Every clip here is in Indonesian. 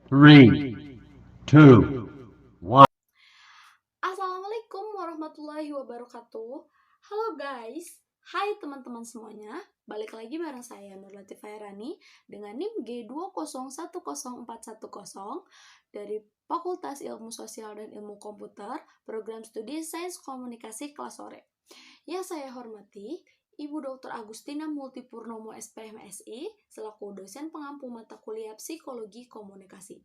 Three, two, one. Assalamualaikum warahmatullahi wabarakatuh. Halo guys, hai teman-teman semuanya. Balik lagi bareng saya Nur Latifah Rani dengan NIM G2010410 dari Fakultas Ilmu Sosial dan Ilmu Komputer, Program Studi Sains Komunikasi kelas sore. Yang saya hormati Ibu Dr. Agustina Multipurnomo SPM SI selaku dosen pengampu mata kuliah Psikologi Komunikasi.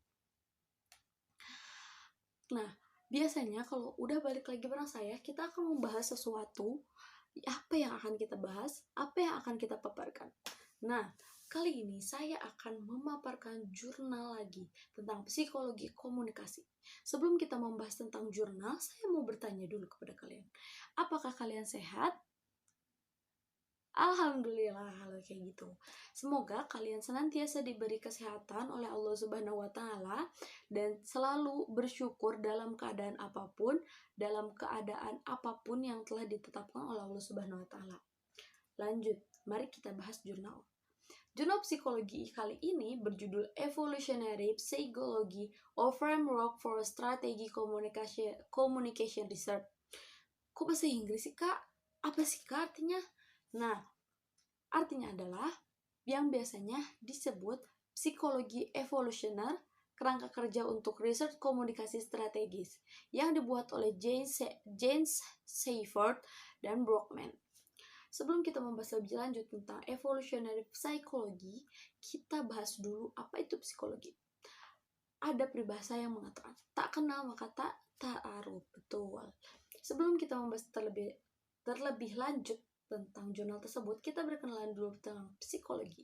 Nah, biasanya kalau udah balik lagi bareng saya, kita akan membahas sesuatu. Apa yang akan kita bahas? Apa yang akan kita paparkan? Nah, kali ini saya akan memaparkan jurnal lagi tentang psikologi komunikasi. Sebelum kita membahas tentang jurnal, saya mau bertanya dulu kepada kalian. Apakah kalian sehat? Alhamdulillah kalau kayak gitu. Semoga kalian senantiasa diberi kesehatan oleh Allah Subhanahu wa taala dan selalu bersyukur dalam keadaan apapun yang telah ditetapkan oleh Allah Subhanahu wa taala. Lanjut, mari kita bahas jurnal. Jurnal psikologi kali ini berjudul Evolutionary Psychology of Framework for Strategy Communication Research. Kok bahasa Inggris sih, Kak? Apa sih, Kak, artinya? Nah, artinya adalah yang biasanya disebut psikologi evolusioner, kerangka kerja untuk research komunikasi strategis yang dibuat oleh James Seifert dan Brockman. Sebelum kita membahas lebih lanjut tentang evolutionary psychology, kita bahas dulu apa itu psikologi. Ada peribahasa yang mengatakan, tak kenal maka tak ta'aruf. Betul. Sebelum kita membahas terlebih lanjut tentang jurnal tersebut, kita berkenalan dulu tentang psikologi.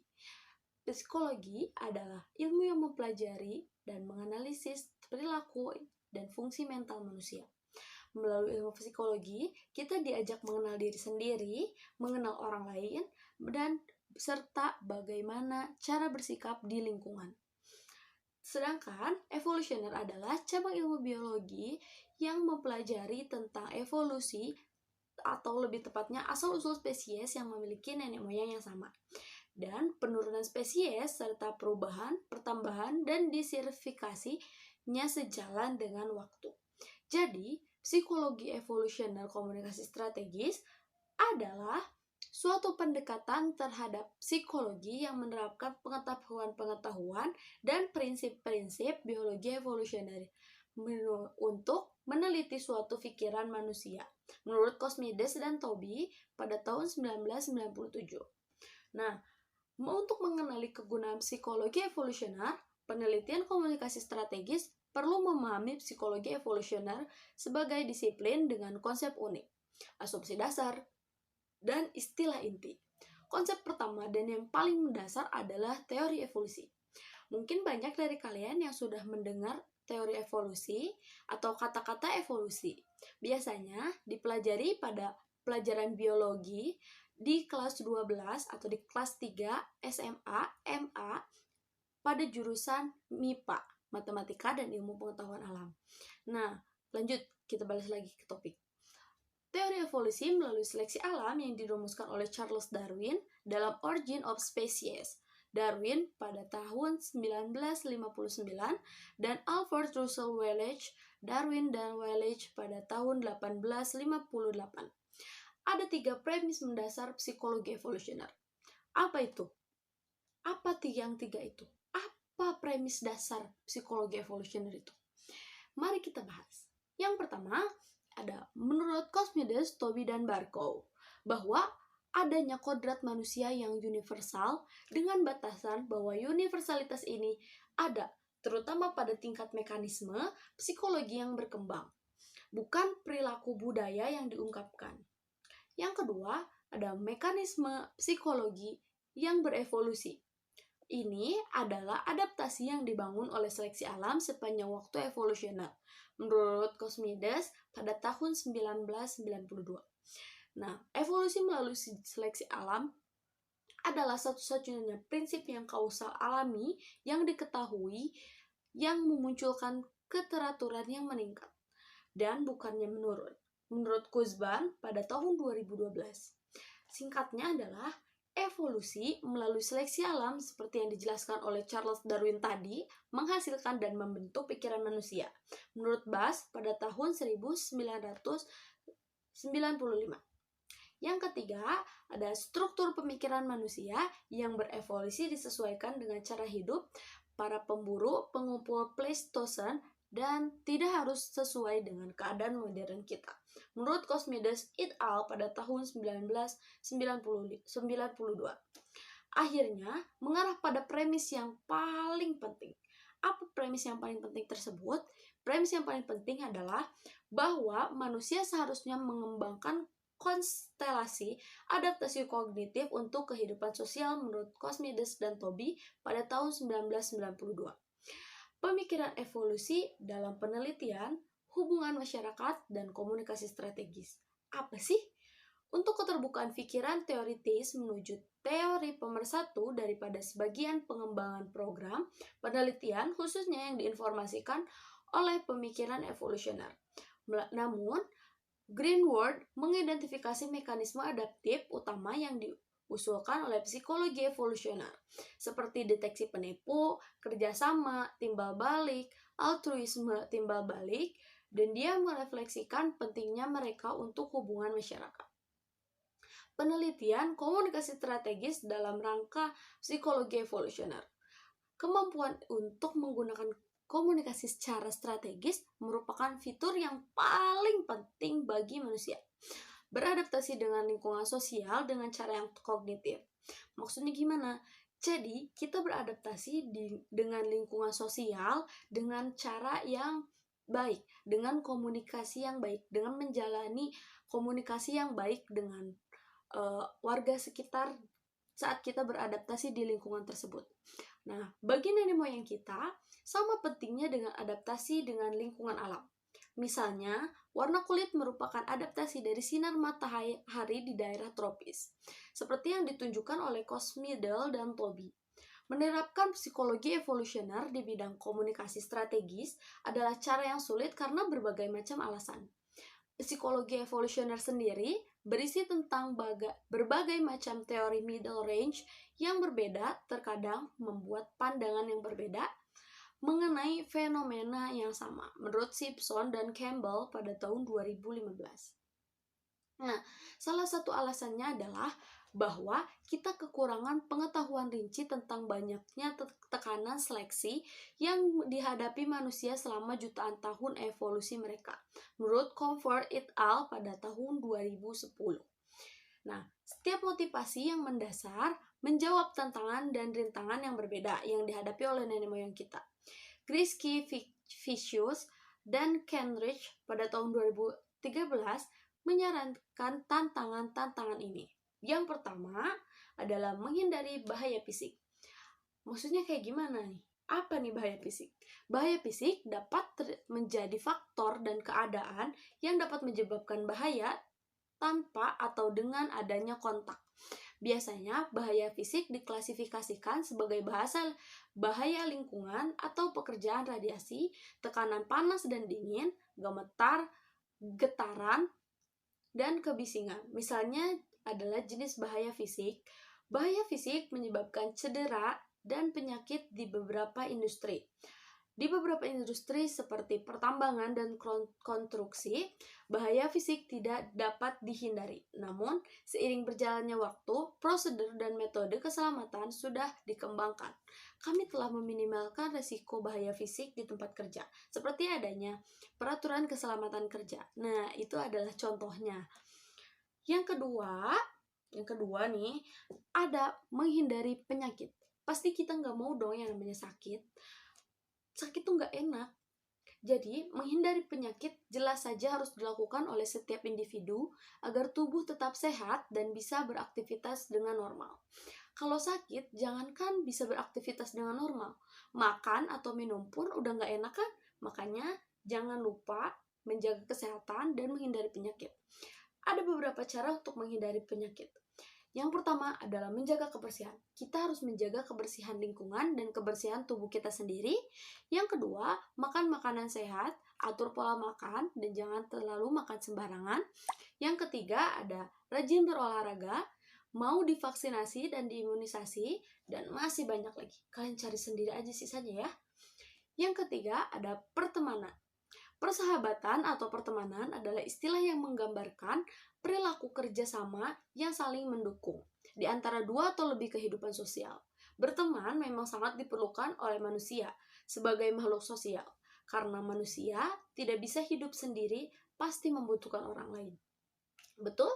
Psikologi adalah ilmu yang mempelajari dan menganalisis perilaku dan fungsi mental manusia. Melalui ilmu psikologi, kita diajak mengenal diri sendiri, mengenal orang lain, dan serta bagaimana cara bersikap di lingkungan. Sedangkan evolusioner adalah cabang ilmu biologi yang mempelajari tentang evolusi atau lebih tepatnya asal-usul spesies yang memiliki nenek moyang yang sama, dan penurunan spesies serta perubahan, pertambahan, dan diversifikasinya sejalan dengan waktu. Jadi, psikologi evolusioner komunikasi strategis adalah suatu pendekatan terhadap psikologi yang menerapkan pengetahuan-pengetahuan dan prinsip-prinsip biologi evolusioner untuk meneliti suatu pikiran manusia, menurut Cosmides dan Toby pada tahun 1997. Nah, untuk mengenali kegunaan psikologi evolusioner, penelitian komunikasi strategis perlu memahami psikologi evolusioner sebagai disiplin dengan konsep unik, asumsi dasar, dan istilah inti. Konsep pertama dan yang paling mendasar adalah teori evolusi. Mungkin banyak dari kalian yang sudah mendengar teori evolusi atau kata-kata evolusi. Biasanya dipelajari pada pelajaran biologi di kelas 12 atau di kelas 3 SMA, MA pada jurusan MIPA, Matematika dan Ilmu Pengetahuan Alam. Nah, lanjut kita balik lagi ke topik. Teori evolusi melalui seleksi alam yang dirumuskan oleh Charles Darwin dalam Origin of Species. Darwin pada tahun 1959 dan Alfred Russel Wallace, Darwin dan Wallace pada tahun 1858. Ada 3 premis mendasar psikologi evolusioner. Apa itu? Apa yang 3 itu? Apa premis dasar psikologi evolusioner itu? Mari kita bahas. Yang pertama, ada menurut Cosmides, Toby, dan Barkow bahwa adanya kodrat manusia yang universal dengan batasan bahwa universalitas ini ada terutama pada tingkat mekanisme psikologi yang berkembang, bukan perilaku budaya yang diungkapkan. Yang kedua, ada mekanisme psikologi yang berevolusi. Ini adalah adaptasi yang dibangun oleh seleksi alam sepanjang waktu evolusioner, menurut Cosmides pada tahun 1992. Nah, evolusi melalui seleksi alam adalah satu-satunya prinsip yang kausal alami yang diketahui yang memunculkan keteraturan yang meningkat dan bukannya menurun, menurut Kurzban pada tahun 2012. Singkatnya adalah Evolusi melalui seleksi alam seperti yang dijelaskan oleh Charles Darwin tadi menghasilkan dan membentuk pikiran manusia. Menurut Bass pada tahun 1995. Yang ketiga, ada struktur pemikiran manusia yang berevolusi disesuaikan dengan cara hidup para pemburu pengumpul Pleistosen dan tidak harus sesuai dengan keadaan modern kita. Menurut Cosmides et al. Pada tahun 1992. Akhirnya, mengarah pada premis yang paling penting. Apa premis yang paling penting tersebut? Premis yang paling penting adalah bahwa manusia seharusnya mengembangkan konstelasi adaptasi kognitif untuk kehidupan sosial menurut Cosmides dan Toby pada tahun 1992. Pemikiran evolusi dalam penelitian, hubungan masyarakat, dan komunikasi strategis. Apa sih? Untuk keterbukaan pikiran teoritis menuju teori pemersatu daripada sebagian pengembangan program penelitian khususnya yang diinformasikan oleh pemikiran evolusioner. Namun, Greenwald mengidentifikasi mekanisme adaptif utama yang diusulkan oleh psikologi evolusioner, seperti deteksi penipu, kerjasama, timbal balik, altruisme timbal balik, dan dia merefleksikan pentingnya mereka untuk hubungan masyarakat. Penelitian komunikasi strategis dalam rangka psikologi evolusioner. Kemampuan untuk menggunakan komunikasi secara strategis merupakan fitur yang paling penting bagi manusia. Beradaptasi dengan lingkungan sosial dengan cara yang kognitif. Maksudnya gimana? Jadi, kita beradaptasi dengan lingkungan sosial dengan cara yang baik, dengan komunikasi yang baik, dengan menjalani komunikasi yang baik dengan warga sekitar saat kita beradaptasi di lingkungan tersebut. Nah, bagi nenek moyang kita, sama pentingnya dengan adaptasi dengan lingkungan alam. Misalnya, warna kulit merupakan adaptasi dari sinar matahari di daerah tropis, seperti yang ditunjukkan oleh Cosmides dan Toby. Menerapkan psikologi evolusioner di bidang komunikasi strategis adalah cara yang sulit karena berbagai macam alasan. Psikologi evolusioner sendiri berisi tentang berbagai macam teori middle range yang berbeda, terkadang membuat pandangan yang berbeda mengenai fenomena yang sama, menurut Simpson dan Campbell pada tahun 2015. Nah, salah satu alasannya adalah bahwa kita kekurangan pengetahuan rinci tentang banyaknya tekanan seleksi yang dihadapi manusia selama jutaan tahun evolusi mereka, menurut Comfort et al. Pada tahun 2010. Nah, setiap motivasi yang mendasar menjawab tantangan dan rintangan yang berbeda yang dihadapi oleh nenek moyang kita. Grisky, Vicious, dan Kenrich pada tahun 2013 menyarankan tantangan-tantangan ini. Yang pertama adalah menghindari bahaya fisik. Maksudnya kayak gimana nih? Apa nih bahaya fisik? Bahaya fisik dapat menjadi faktor dan keadaan yang dapat menyebabkan bahaya tanpa atau dengan adanya kontak. Biasanya bahaya fisik diklasifikasikan sebagai bahaya lingkungan atau pekerjaan radiasi, tekanan panas dan dingin, gemetar, getaran, dan kebisingan. Misalnya adalah jenis bahaya fisik. Bahaya fisik menyebabkan cedera dan penyakit di beberapa industri. Di beberapa industri seperti pertambangan dan konstruksi, bahaya fisik tidak dapat dihindari. Namun, seiring berjalannya waktu, prosedur dan metode keselamatan sudah dikembangkan. Kami telah meminimalkan risiko bahaya fisik di tempat kerja, seperti adanya peraturan keselamatan kerja. Nah, itu adalah contohnya. Yang kedua nih, ada menghindari penyakit. Pasti kita nggak mau dong yang namanya sakit. Sakit tuh nggak enak. Jadi, menghindari penyakit jelas saja harus dilakukan oleh setiap individu agar tubuh tetap sehat dan bisa beraktivitas dengan normal. Kalau sakit, jangankan bisa beraktivitas dengan normal, makan atau minum pun udah nggak enak kan? Makanya, jangan lupa menjaga kesehatan dan menghindari penyakit. Ada beberapa cara untuk menghindari penyakit. Yang pertama adalah menjaga kebersihan. Kita harus menjaga kebersihan lingkungan dan kebersihan tubuh kita sendiri. Yang kedua, makan makanan sehat, atur pola makan, dan jangan terlalu makan sembarangan. Yang ketiga ada rajin berolahraga, mau divaksinasi dan diimunisasi, dan masih banyak lagi. Kalian cari sendiri aja sisanya ya. Yang ketiga ada pertemanan. Persahabatan atau pertemanan adalah istilah yang menggambarkan perilaku kerjasama yang saling mendukung di antara dua atau lebih kehidupan sosial. Berteman memang sangat diperlukan oleh manusia sebagai makhluk sosial, karena manusia tidak bisa hidup sendiri, pasti membutuhkan orang lain. Betul?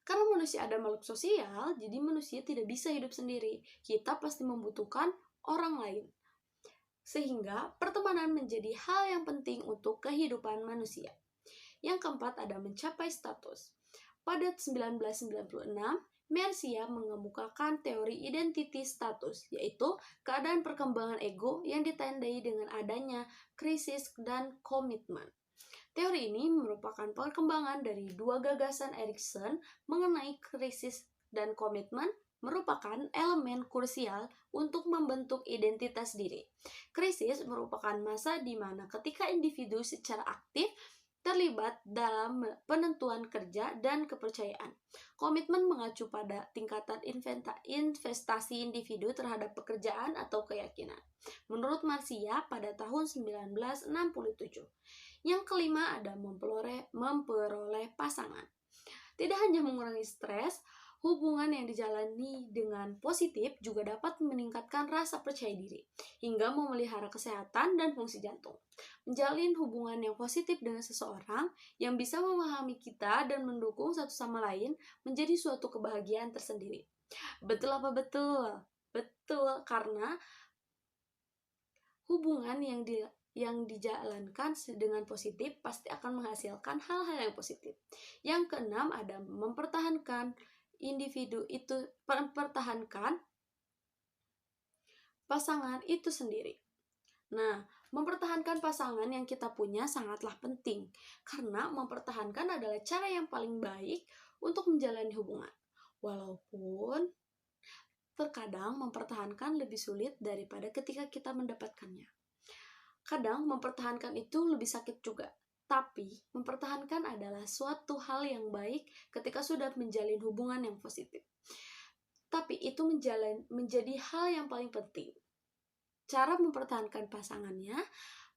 Karena manusia ada makhluk sosial, jadi manusia tidak bisa hidup sendiri. Kita pasti membutuhkan orang lain. Sehingga pertemanan menjadi hal yang penting untuk kehidupan manusia. Yang keempat ada mencapai status. Pada 1996, Mercia mengemukakan teori identity status, yaitu keadaan perkembangan ego yang ditandai dengan adanya krisis dan komitmen. Teori ini merupakan perkembangan dari dua gagasan Erikson mengenai krisis dan komitmen merupakan elemen krusial untuk membentuk identitas diri. Krisis merupakan masa di mana ketika individu secara aktif terlibat dalam penentuan kerja dan kepercayaan. Komitmen mengacu pada tingkatan investasi individu terhadap pekerjaan atau keyakinan. Menurut Marcia pada tahun 1967. Yang kelima ada memperoleh pasangan. Tidak hanya mengurangi stres, hubungan yang dijalani dengan positif juga dapat meningkatkan rasa percaya diri, hingga memelihara kesehatan dan fungsi jantung. Menjalin hubungan yang positif dengan seseorang yang bisa memahami kita dan mendukung satu sama lain menjadi suatu kebahagiaan tersendiri. Betul apa betul? Betul, karena hubungan yang dijalankan dengan positif pasti akan menghasilkan hal-hal yang positif. Yang keenam ada mempertahankan pasangan itu sendiri. Nah, mempertahankan pasangan yang kita punya sangatlah penting, karena mempertahankan adalah cara yang paling baik untuk menjalani hubungan. Walaupun terkadang mempertahankan lebih sulit daripada ketika kita mendapatkannya. Kadang mempertahankan itu lebih sakit juga. Tapi, mempertahankan adalah suatu hal yang baik ketika sudah menjalin hubungan yang positif. Tapi itu menjadi hal yang paling penting. Cara mempertahankan pasangannya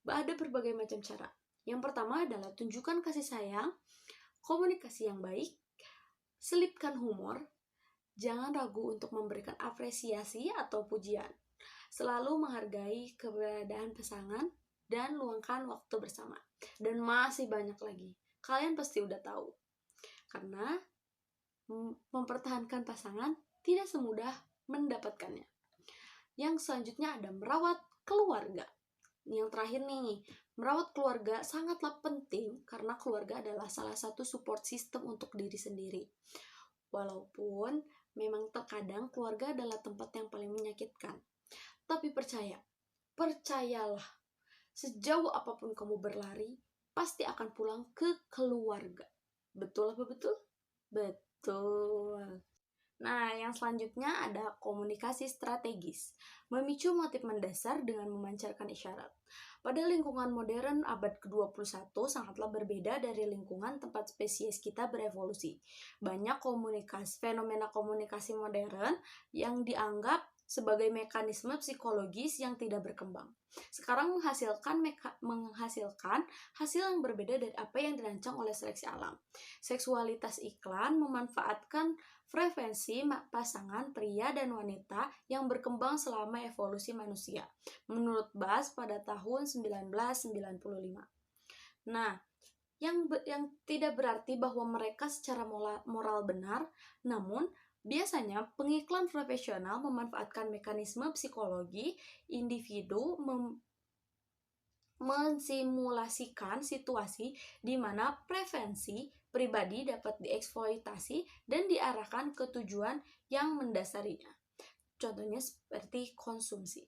ada berbagai macam cara. Yang pertama adalah tunjukkan kasih sayang, komunikasi yang baik, selipkan humor, jangan ragu untuk memberikan apresiasi atau pujian. Selalu menghargai keberadaan pasangan dan luangkan waktu bersama. Dan masih banyak lagi. Kalian pasti udah tahu. Karena mempertahankan pasangan tidak semudah mendapatkannya. Yang selanjutnya ada merawat keluarga. Yang terakhir nih, merawat keluarga sangatlah penting karena keluarga adalah salah satu support system untuk diri sendiri. Walaupun memang terkadang keluarga adalah tempat yang paling menyakitkan. Tapi percayalah, sejauh apapun kamu berlari, pasti akan pulang ke keluarga. Betul apa betul? Betul. Nah, yang selanjutnya ada komunikasi strategis. Memicu motif mendasar dengan memancarkan isyarat. Pada lingkungan modern abad ke-21 sangatlah berbeda dari lingkungan tempat spesies kita berevolusi. Banyak fenomena komunikasi modern yang dianggap sebagai mekanisme psikologis yang tidak berkembang. Sekarang menghasilkan hasil yang berbeda dari apa yang dirancang oleh seleksi alam. Seksualitas iklan memanfaatkan frekuensi pasangan pria dan wanita yang berkembang selama evolusi manusia, menurut Bass pada tahun 1995. Nah, yang tidak berarti bahwa mereka secara moral benar, namun biasanya pengiklan profesional memanfaatkan mekanisme psikologi individu mensimulasikan situasi di mana preferensi pribadi dapat dieksploitasi dan diarahkan ke tujuan yang mendasarinya. Contohnya seperti konsumsi.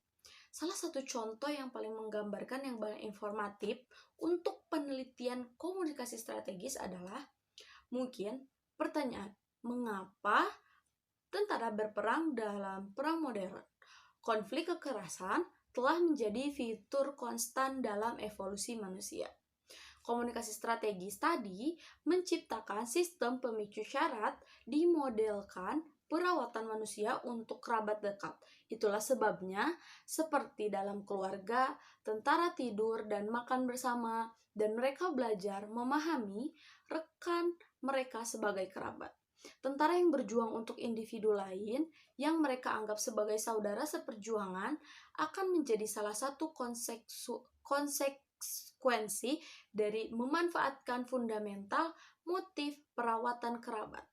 Salah satu contoh yang paling menggambarkan yang paling informatif untuk penelitian komunikasi strategis adalah mungkin pertanyaan, mengapa tentara berperang dalam perang modern? Konflik kekerasan telah menjadi fitur konstan dalam evolusi manusia. Komunikasi strategis tadi menciptakan sistem pemicu syarat dimodelkan perawatan manusia untuk kerabat dekat. Itulah sebabnya, seperti dalam keluarga, tentara tidur dan makan bersama, dan mereka belajar memahami rekan mereka sebagai kerabat. Tentara yang berjuang untuk individu lain yang mereka anggap sebagai saudara seperjuangan akan menjadi salah satu konsekuensi dari memanfaatkan fundamental motif perawatan kerabat.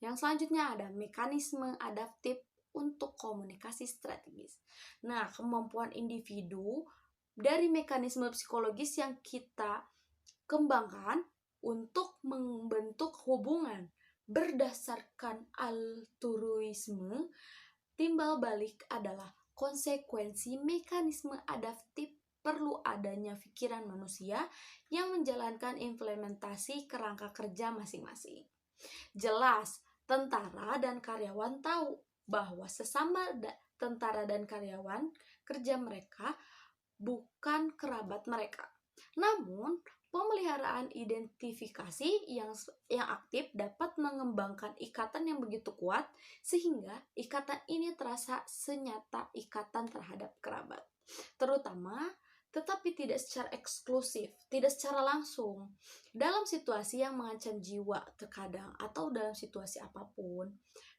Yang selanjutnya ada mekanisme adaptif untuk komunikasi strategis. Nah, kemampuan individu dari mekanisme psikologis yang kita kembangkan untuk membentuk hubungan berdasarkan altruisme, timbal balik adalah konsekuensi mekanisme adaptif perlu adanya pikiran manusia yang menjalankan implementasi kerangka kerja masing-masing. Jelas, tentara dan karyawan tahu bahwa sesama tentara dan karyawan kerja mereka bukan kerabat mereka. Namun, pemeliharaan identifikasi yang aktif dapat mengembangkan ikatan yang begitu kuat sehingga ikatan ini terasa senyata ikatan terhadap kerabat. Terutama, tetapi tidak secara eksklusif, tidak secara langsung. Dalam situasi yang mengancam jiwa terkadang atau dalam situasi apapun,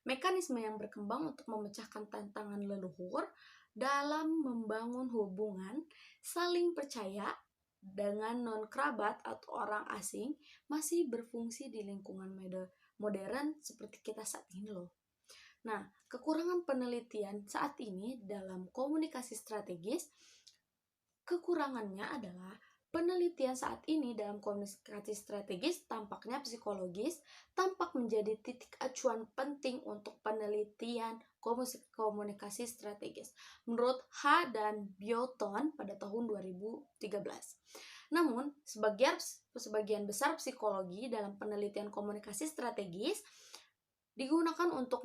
mekanisme yang berkembang untuk memecahkan tantangan leluhur dalam membangun hubungan saling percaya dengan non-kerabat atau orang asing masih berfungsi di lingkungan modern seperti kita saat ini loh. Nah, kekurangan penelitian saat ini dalam komunikasi strategis, kekurangannya adalah penelitian saat ini dalam komunikasi strategis tampaknya psikologis tampak menjadi titik acuan penting untuk penelitian komunikasi strategis menurut H dan Bioton pada tahun 2013. Namun, sebagian besar psikologi dalam penelitian komunikasi strategis digunakan untuk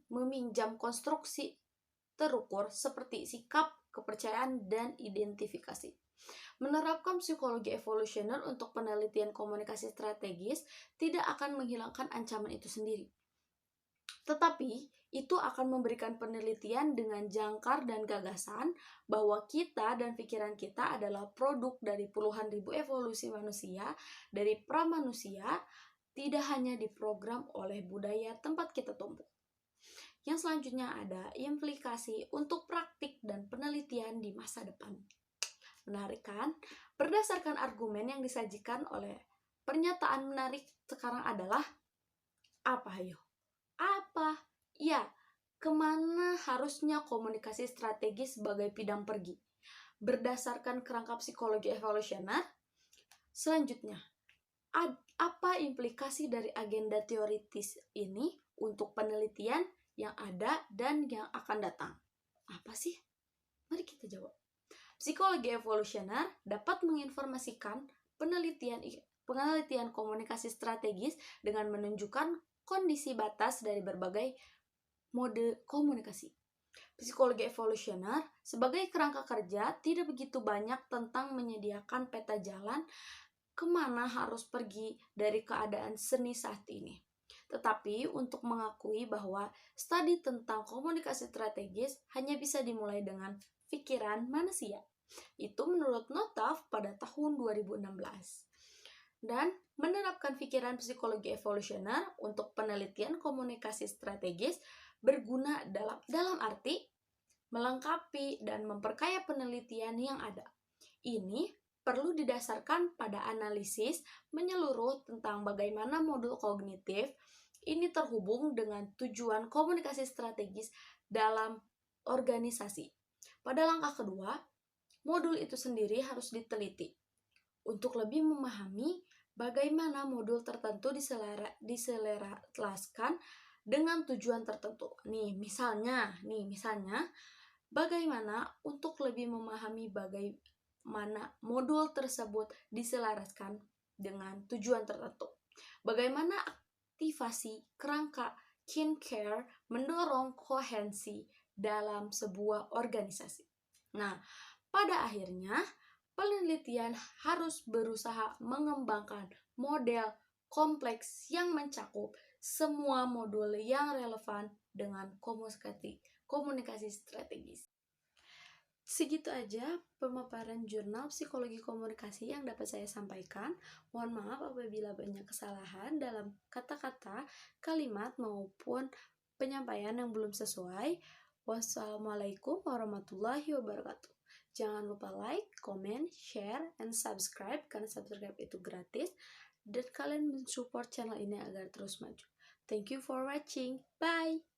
meminjam konstruksi terukur seperti sikap, kepercayaan, dan identifikasi. Menerapkan psikologi evolusioner untuk penelitian komunikasi strategis tidak akan menghilangkan ancaman itu sendiri. Tetapi, itu akan memberikan penelitian dengan jangkar dan gagasan bahwa kita dan pikiran kita adalah produk dari puluhan ribu evolusi manusia, dari pramanusia, tidak hanya diprogram oleh budaya tempat kita tumbuh. Yang selanjutnya ada implikasi untuk praktik dan penelitian di masa depan. Menarik kan? Berdasarkan argumen yang disajikan oleh pernyataan menarik sekarang adalah apa ayo? Apa? Ya, kemana harusnya komunikasi strategis sebagai bidang pergi? Berdasarkan kerangka psikologi evolusioner, selanjutnya, apa implikasi dari agenda teoritis ini untuk penelitian yang ada dan yang akan datang? Apa sih? Mari kita jawab. Psikologi evolusioner dapat menginformasikan penelitian komunikasi strategis dengan menunjukkan kondisi batas dari berbagai mode komunikasi. Psikologi evolusioner sebagai kerangka kerja tidak begitu banyak tentang menyediakan peta jalan kemana harus pergi dari keadaan seni saat ini. Tetapi untuk mengakui bahwa studi tentang komunikasi strategis hanya bisa dimulai dengan pikiran manusia. Itu menurut Notaf pada tahun 2016. Dan menerapkan pikiran psikologi evolusioner untuk penelitian komunikasi strategis berguna dalam arti melengkapi dan memperkaya penelitian yang ada. Ini perlu didasarkan pada analisis menyeluruh tentang bagaimana modul kognitif ini terhubung dengan tujuan komunikasi strategis dalam organisasi. Pada langkah kedua, modul itu sendiri harus diteliti untuk lebih memahami bagaimana modul tertentu diselaraskan dengan tujuan tertentu. Misalnya, bagaimana untuk lebih memahami bagaimana modul tersebut diselaraskan dengan tujuan tertentu. Bagaimana aktivasi kerangka kin care mendorong koherensi dalam sebuah organisasi. Nah, pada akhirnya, penelitian harus berusaha mengembangkan model kompleks yang mencakup semua modul yang relevan dengan komunikasi strategis. Segitu aja pemaparan jurnal psikologi komunikasi yang dapat saya sampaikan. Mohon maaf apabila banyak kesalahan dalam kata-kata, kalimat, maupun penyampaian yang belum sesuai. Wassalamualaikum warahmatullahi wabarakatuh. Jangan lupa like, comment, share, and subscribe karena subscribe itu gratis dan kalian mensupport channel ini agar terus maju. Thank you for watching. Bye!